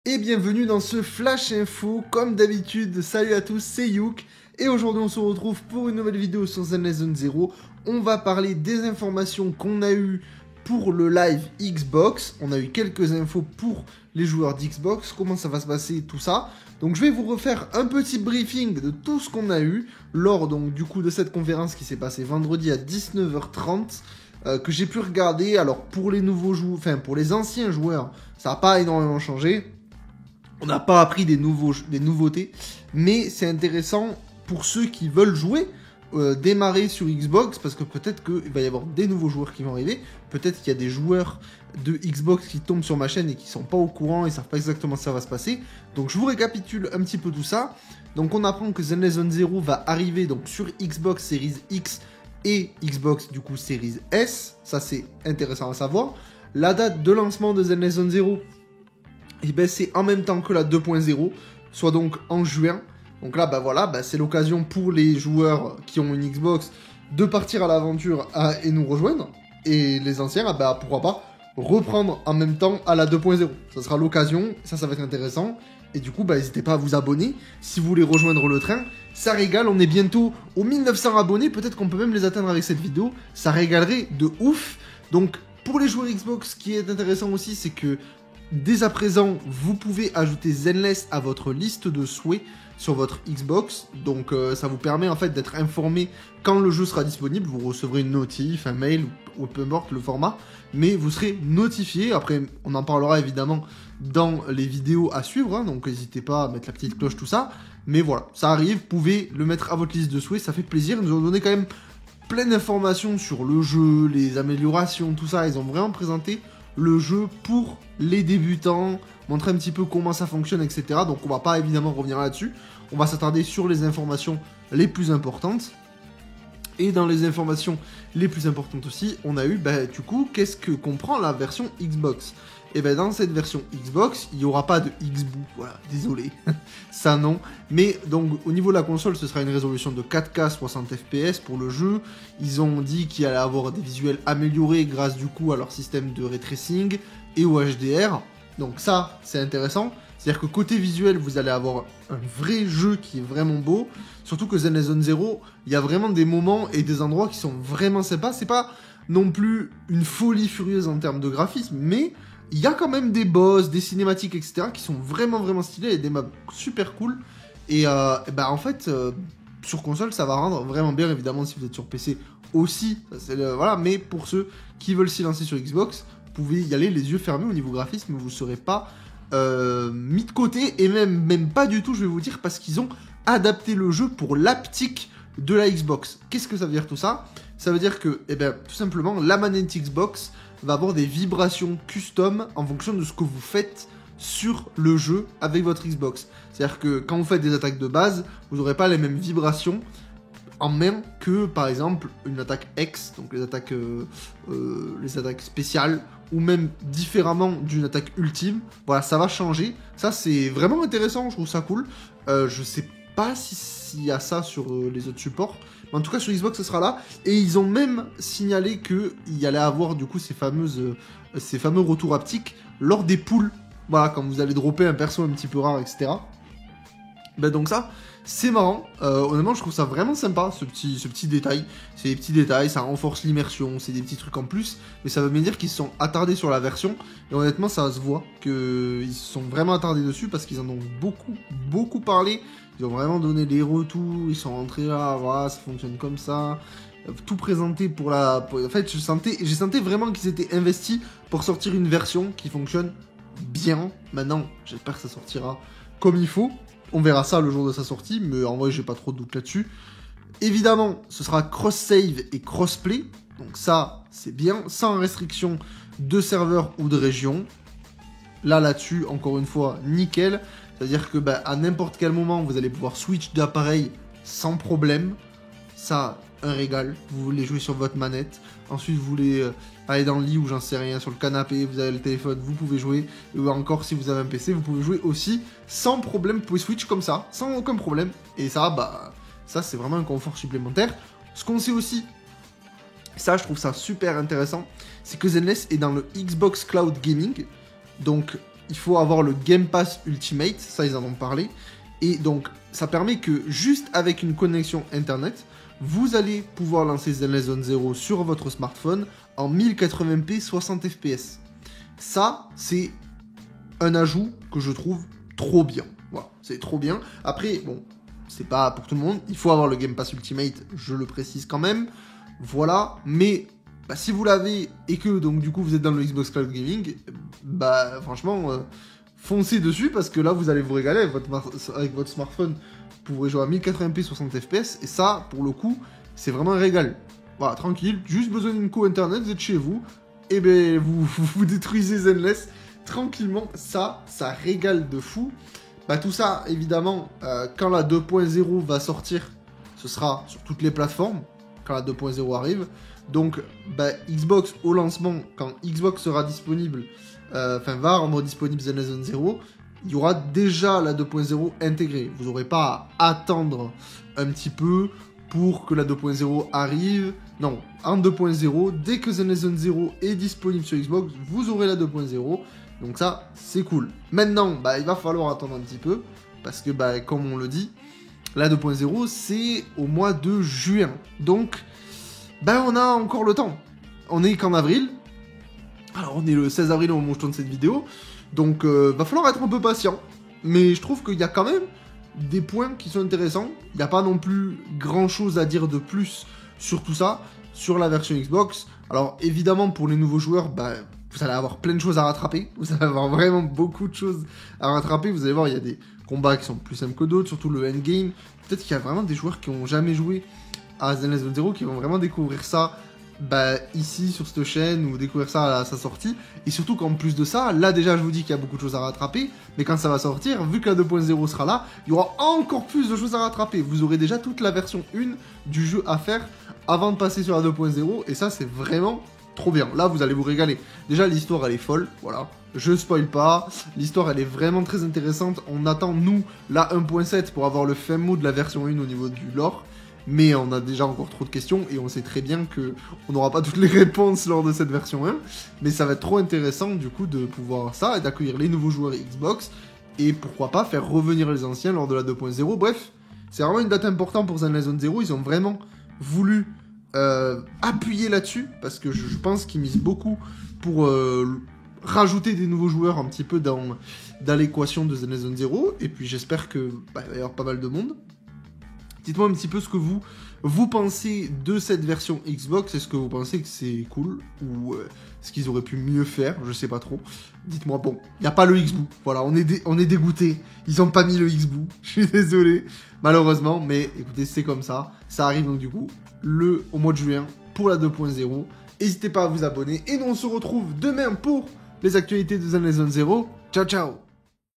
Et bienvenue dans ce Flash Info, comme d'habitude, salut à tous, c'est Youk, et aujourd'hui on se retrouve pour une nouvelle vidéo sur Zenless Zone Zero. On va parler des informations qu'on a eues pour le live Xbox, on a eu quelques infos pour les joueurs d'Xbox, comment ça va se passer, tout ça. Donc je vais vous refaire un petit briefing de tout ce qu'on a eu lors donc du coup de cette conférence qui s'est passée vendredi à 19h30. Que j'ai pu regarder. Alors pour les nouveaux joueurs, enfin pour les anciens joueurs, ça n'a pas énormément changé. On n'a pas appris des nouveautés, mais c'est intéressant pour ceux qui veulent jouer, démarrer sur Xbox, parce que peut-être qu'il va y avoir des nouveaux joueurs qui vont arriver, peut-être qu'il y a des joueurs de Xbox qui tombent sur ma chaîne et qui sont pas au courant et savent pas exactement ça va se passer. Donc je vous récapitule un petit peu tout ça. Donc on apprend que Zenless Zone Zero va arriver donc sur Xbox Series X et Xbox du coup Series S, ça c'est intéressant à savoir. La date de lancement de Zenless Zone Zero, et ben c'est en même temps que la 2.0, soit donc en juin. Donc là, bah voilà, bah c'est l'occasion pour les joueurs qui ont une Xbox de partir à l'aventure et nous rejoindre. Et les anciens, bah pourquoi pas reprendre en même temps à la 2.0. Ça sera l'occasion, ça va être intéressant. Et du coup, bah n'hésitez pas à vous abonner si vous voulez rejoindre le train. Ça régale, on est bientôt aux 1900 abonnés. Peut-être qu'on peut même les atteindre avec cette vidéo. Ça régalerait de ouf. Donc pour les joueurs Xbox, ce qui est intéressant aussi, c'est que dès à présent, vous pouvez ajouter Zenless à votre liste de souhaits sur votre Xbox. Donc ça vous permet en fait d'être informé quand le jeu sera disponible. Vous recevrez une notif, un mail ou peu importe le format, mais vous serez notifié. Après, on en parlera évidemment dans les vidéos à suivre, hein, donc n'hésitez pas à mettre la petite cloche, tout ça. Mais voilà, ça arrive, vous pouvez le mettre à votre liste de souhaits, ça fait plaisir. Ils nous ont donné quand même plein d'informations sur le jeu, les améliorations, tout ça. Ils ont vraiment présenté le jeu pour les débutants, montrer un petit peu comment ça fonctionne, etc. Donc on va pas évidemment revenir là-dessus. On va s'attarder sur les informations les plus importantes. Et dans les informations les plus importantes aussi, on a eu, bah, du coup, qu'est-ce que comprend la version Xbox? Et ben dans cette version Xbox, il n'y aura pas de Xbox, voilà, désolé, ça non. Mais donc au niveau de la console, ce sera une résolution de 4K 60 FPS pour le jeu. Ils ont dit qu'il allait avoir des visuels améliorés grâce du coup à leur système de ray tracing et au HDR. Donc ça, c'est intéressant. C'est-à-dire que côté visuel, vous allez avoir un vrai jeu qui est vraiment beau. Surtout que Zenless Zone Zero, il y a vraiment des moments et des endroits qui sont vraiment sympas. C'est pas non plus une folie furieuse en termes de graphisme, mais il y a quand même des boss, des cinématiques, etc. qui sont vraiment stylés et des maps super cool. Et bah en fait, sur console, ça va rendre vraiment bien, évidemment, si vous êtes sur PC aussi. Voilà, mais pour ceux qui veulent s'y lancer sur Xbox, vous pouvez y aller les yeux fermés au niveau graphisme, vous ne serez pas mis de côté, et même pas du tout, je vais vous dire, parce qu'ils ont adapté le jeu pour l'haptique de la Xbox. Qu'est-ce que ça veut dire tout ça? Ça veut dire que, eh ben, tout simplement, la manette Xbox va avoir des vibrations custom en fonction de ce que vous faites sur le jeu avec votre Xbox. C'est-à-dire que quand vous faites des attaques de base, vous n'aurez pas les mêmes vibrations en main que par exemple une attaque X, donc les attaques spéciales, ou même différemment d'une attaque ultime. Voilà, ça va changer. Ça c'est vraiment intéressant, je trouve ça cool. Je sais pas s'il y a ça sur les autres supports, mais en tout cas sur Xbox ce sera là. Et ils ont même signalé qu'il y allait avoir du coup ces fameux retours haptiques lors des pulls. Voilà, quand vous allez dropper un perso un petit peu rare, etc. Ben donc ça, c'est marrant. Honnêtement, je trouve ça vraiment sympa, ce petit détail. C'est des petits détails, ça renforce l'immersion, c'est des petits trucs en plus. Mais ça veut bien dire qu'ils se sont attardés sur la version. Et honnêtement, ça se voit qu'ils se sont vraiment attardés dessus parce qu'ils en ont beaucoup parlé. Ils ont vraiment donné des retours, ils sont rentrés là, voilà, ça fonctionne comme ça. Tout présenté pour la... En fait, j'ai senti vraiment qu'ils étaient investis pour sortir une version qui fonctionne bien. Maintenant, j'espère que ça sortira comme il faut. On verra ça le jour de sa sortie, mais en vrai, j'ai pas trop de doute là-dessus. Évidemment, ce sera cross-save et cross-play. Donc ça, c'est bien, sans restriction de serveur ou de région. Là-dessus, encore une fois, nickel. C'est-à-dire que bah, à n'importe quel moment, vous allez pouvoir switch d'appareil sans problème. Ça, un régal. Vous voulez jouer sur votre manette. Ensuite, vous voulez aller dans le lit ou j'en sais rien, sur le canapé, vous avez le téléphone, vous pouvez jouer. Ou encore, si vous avez un PC, vous pouvez jouer aussi sans problème. Vous pouvez switch comme ça, sans aucun problème. Et ça, bah, ça c'est vraiment un confort supplémentaire. Ce qu'on sait aussi, ça, je trouve ça super intéressant, c'est que Zenless est dans le Xbox Cloud Gaming. Donc, il faut avoir le Game Pass Ultimate, ça ils en ont parlé, et donc ça permet que juste avec une connexion internet, vous allez pouvoir lancer Zenless Zone Zero sur votre smartphone en 1080p 60 fps. Ça, c'est un ajout que je trouve trop bien. Voilà, c'est trop bien. Après, bon, c'est pas pour tout le monde, il faut avoir le Game Pass Ultimate, je le précise quand même. Voilà, mais bah, si vous l'avez et que donc du coup vous êtes dans le Xbox Cloud Gaming, bah franchement, foncez dessus parce que là vous allez vous régaler avec votre smartphone. Vous pourrez jouer à 1080p 60 fps et ça, pour le coup, c'est vraiment un régal. Voilà, tranquille, juste besoin d'une co internet, vous êtes chez vous, et ben vous détruisez Zenless tranquillement, ça régale de fou. Bah tout ça, évidemment, quand la 2.0 va sortir, ce sera sur toutes les plateformes, quand la 2.0 arrive. Donc, bah, Xbox au lancement, quand Xbox sera disponible, va rendre disponible Zenless Zone Zero, il y aura déjà la 2.0 intégrée. Vous n'aurez pas à attendre un petit peu pour que la 2.0 arrive. Non, en 2.0, dès que Zenless Zone Zero est disponible sur Xbox, vous aurez la 2.0. Donc ça, c'est cool. Maintenant, bah, il va falloir attendre un petit peu, parce que, bah, comme on le dit, la 2.0, c'est au mois de juin. Donc, bah, on a encore le temps. On est qu'en avril. Alors, on est le 16 avril au moment où je tourne cette vidéo. Donc, va falloir être un peu patient. Mais je trouve qu'il y a quand même des points qui sont intéressants. Il n'y a pas non plus grand-chose à dire de plus sur tout ça, sur la version Xbox. Alors, évidemment, pour les nouveaux joueurs, bah, vous allez avoir plein de choses à rattraper. Vous allez avoir vraiment beaucoup de choses à rattraper. Vous allez voir, il y a des combats qui sont plus simples que d'autres, surtout le endgame. Peut-être qu'il y a vraiment des joueurs qui n'ont jamais joué à Zenless Zone Zero qui vont vraiment découvrir ça ici sur cette chaîne ou découvrir ça à sa sortie. Et surtout qu'en plus de ça, là déjà je vous dis qu'il y a beaucoup de choses à rattraper, mais quand ça va sortir, vu que la 2.0 sera là, il y aura encore plus de choses à rattraper. Vous aurez déjà toute la version 1 du jeu à faire avant de passer sur la 2.0, et ça c'est vraiment trop bien. Là vous allez vous régaler. Déjà l'histoire elle est folle, voilà. Je spoil pas, l'histoire elle est vraiment très intéressante. On attend nous la 1.7 pour avoir le fin mot de la version 1 au niveau du lore. Mais on a déjà encore trop de questions et on sait très bien qu'on n'aura pas toutes les réponses lors de cette version 1. Mais ça va être trop intéressant du coup de pouvoir ça et d'accueillir les nouveaux joueurs Xbox. Et pourquoi pas faire revenir les anciens lors de la 2.0. Bref, c'est vraiment une date importante pour Zenless Zone Zero. Ils ont vraiment voulu appuyer là-dessus parce que je pense qu'ils misent beaucoup pour rajouter des nouveaux joueurs un petit peu dans l'équation de Zenless Zone Zero. Et puis j'espère qu'il va y avoir pas mal de monde. Dites-moi un petit peu ce que vous pensez de cette version Xbox. Est-ce que vous pensez que c'est cool ou est-ce qu'ils auraient pu mieux faire? Je sais pas trop. Dites-moi, bon, il n'y a pas le Xbox. Voilà, on est dégoûté. Ils ont pas mis le Xbox. Je suis désolé, malheureusement. Mais écoutez, c'est comme ça. Ça arrive donc du coup au mois de juin pour la 2.0. N'hésitez pas à vous abonner. Et nous, on se retrouve demain pour les actualités de Zenless Zone Zero. Ciao, ciao!